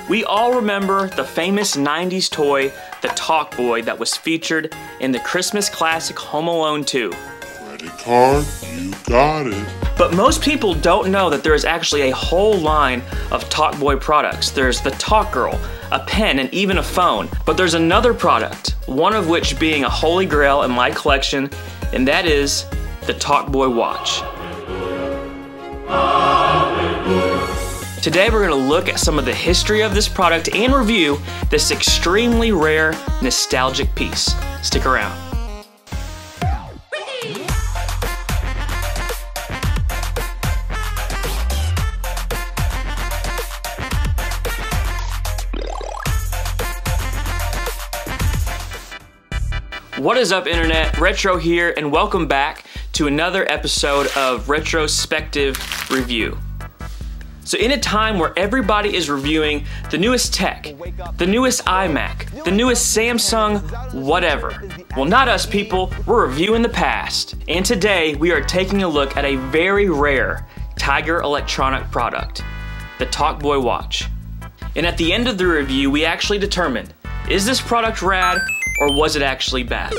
We all remember the famous 90s toy, the Talkboy, that was featured in the Christmas classic Home Alone 2. Credit card, you got it. But most people don't know that there is actually a whole line of Talkboy products. There's the Talk Girl, a pen, and even a phone. But there's another product, one of which being a holy grail in my collection, and that is the Talkboy watch. Today we're going to look at some of the history of this product and review this extremely rare, nostalgic piece. Stick around. What is up, Internet? Retro here, and welcome back to another episode of Retrospective Review. So in a time where everybody is reviewing the newest tech, the newest iMac, the newest Samsung, whatever. Well, not us, people. We're reviewing the past. And today we are taking a look at a very rare Tiger Electronic product, the Talkboy watch. And at the end of the review, we actually determined, is this product rad or was it actually bad?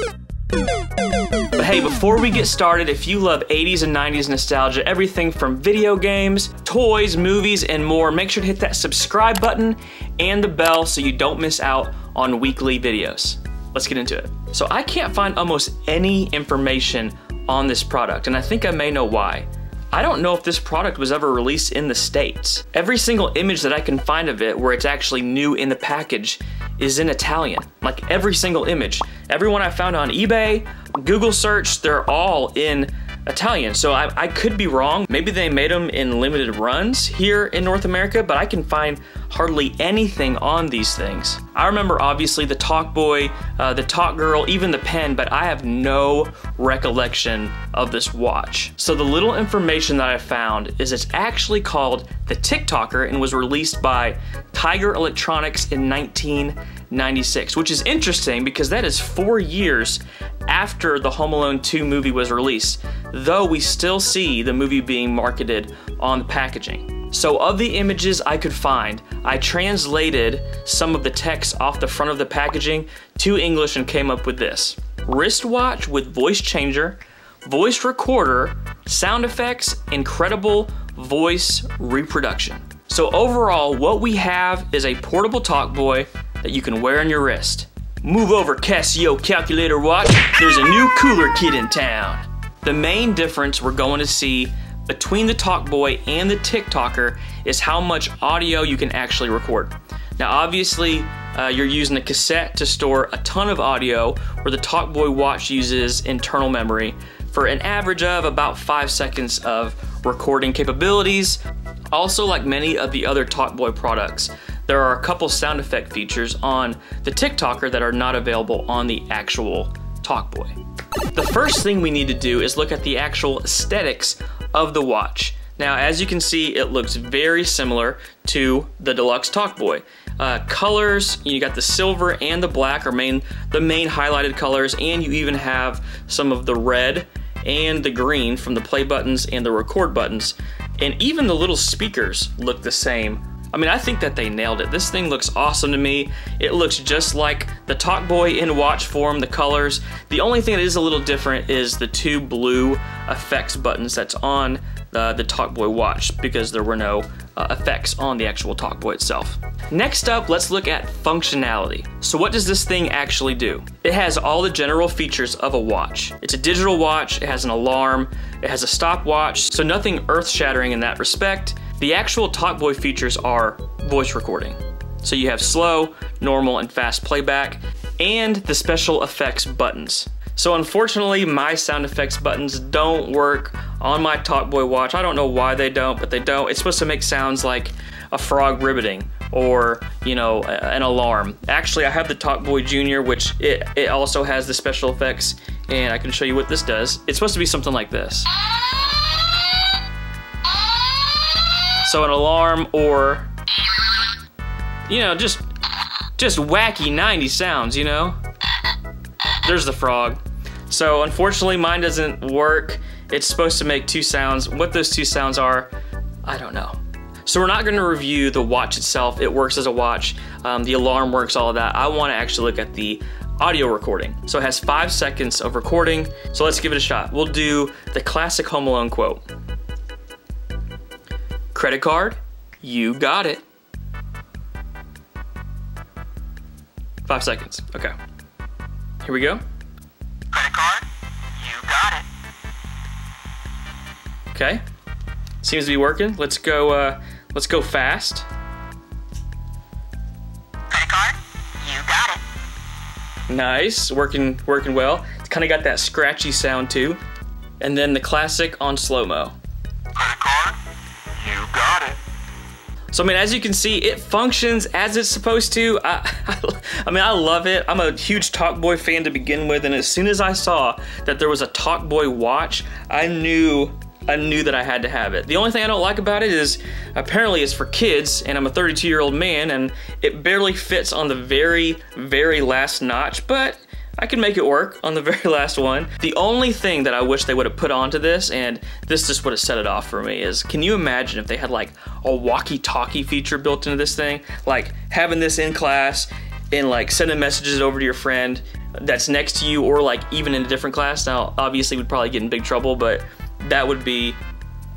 But hey, before we get started, if you love 80s and 90s nostalgia, everything from video games, toys, movies, and more, make sure to hit that subscribe button and the bell so you don't miss out on weekly videos. Let's get into it. So I can't find almost any information on this product, and I think I may know why. I don't know if this product was ever released in the States. Every single image that I can find of it where it's actually new in the package is in Italian. Like every single image. Everyone I found on eBay, Google search, they're all in Italian. So I could be wrong. Maybe they made them in limited runs here in North America, but I can find hardly anything on these things. I remember obviously the Talkboy, the Talk Girl, even the pen, but I have no recollection of this watch. So the little information that I found is it's actually called the TikToker and was released by Tiger Electronics in 1996, which is interesting because that is 4 years after the Home Alone 2 movie was released, though we still see the movie being marketed on the packaging. So of the images I could find, I translated some of the text off the front of the packaging to English and came up with this: wristwatch with voice changer, voice recorder, sound effects, incredible voice reproduction. So overall, what we have is a portable Talkboy that you can wear on your wrist. Move over, Casio calculator watch, there's a new cooler kid in town. The main difference we're going to see between the Talkboy and the TikToker is how much audio you can actually record. Now obviously, you're using a cassette to store a ton of audio, where the Talkboy watch uses internal memory for an average of about 5 seconds of recording capabilities. Also, like many of the other Talkboy products, there are a couple sound effect features on the TikToker that are not available on the actual Talkboy. The first thing we need to do is look at the actual aesthetics of the watch. Now, as you can see, it looks very similar to the deluxe Talkboy. Colors, you got the silver and the black are the main highlighted colors, and you even have some of the red and the green from the play buttons and the record buttons. And even the little speakers look the same. I mean, I think that they nailed it. This thing looks awesome to me. It looks just like the Talkboy in watch form, the colors. The only thing that is a little different is the 2 blue effects buttons that's on the Talkboy watch, because there were no effects on the actual Talkboy itself. Next up, let's look at functionality. So what does this thing actually do? It has all the general features of a watch. It's a digital watch, it has an alarm, it has a stopwatch, so nothing earth-shattering in that respect. The actual Talkboy features are voice recording. So you have slow, normal, and fast playback, and the special effects buttons. So unfortunately, my sound effects buttons don't work on my Talkboy watch. I don't know why they don't, but they don't. It's supposed to make sounds like a frog ribbiting or, you know, an alarm. Actually, I have the Talkboy Junior, which it also has the special effects, and I can show you what this does. It's supposed to be something like this. So an alarm, or, you know, just wacky 90s sounds, you know? There's the frog. So unfortunately, mine doesn't work. It's supposed to make 2 sounds. What those 2 sounds are, I don't know. So we're not gonna review the watch itself. It works as a watch. The alarm works, all of that. I wanna actually look at the audio recording. So it has 5 seconds of recording. So let's give it a shot. We'll do the classic Home Alone quote. Credit card, you got it. 5 seconds, okay. Here we go. Credit card, you got it. Okay, seems to be working. Let's go fast. Credit card, you got it. Nice, working well. It's kind of got that scratchy sound too. And then the classic on slow-mo. Credit card, you got it. So I mean, as you can see, it functions as it's supposed to. I mean, I love it. I'm a huge Talkboy fan to begin with, and as soon as I saw that there was a Talkboy watch, I knew that I had to have it. The only thing I don't like about it is apparently it's for kids, and I'm a 32-year-old man, and it barely fits on the very, very last notch, but I can make it work on the very last one. The only thing that I wish they would have put onto this, and this just would have set it off for me, is can you imagine if they had like a walkie-talkie feature built into this thing? Like having this in class and like sending messages over to your friend that's next to you, or like even in a different class. Now, obviously we'd probably get in big trouble, but that would be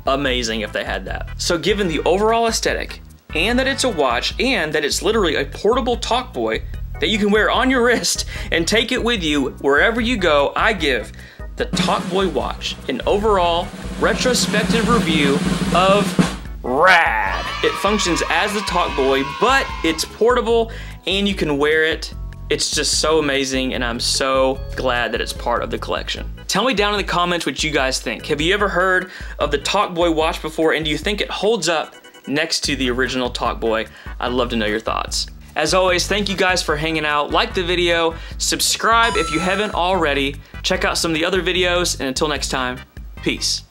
amazing if they had that. So given the overall aesthetic, and that it's a watch, and that it's literally a portable Talkboy that you can wear on your wrist and take it with you wherever you go, I give the Talkboy watch an overall retrospective review of rad. It functions as the Talkboy, but it's portable and you can wear it. It's just so amazing, and I'm so glad that it's part of the collection. Tell me down in the comments what you guys think. Have you ever heard of the Talkboy watch before, and do you think it holds up next to the original Talkboy? I'd love to know your thoughts. As always, thank you guys for hanging out. Like the video, subscribe if you haven't already, check out some of the other videos, and until next time, peace.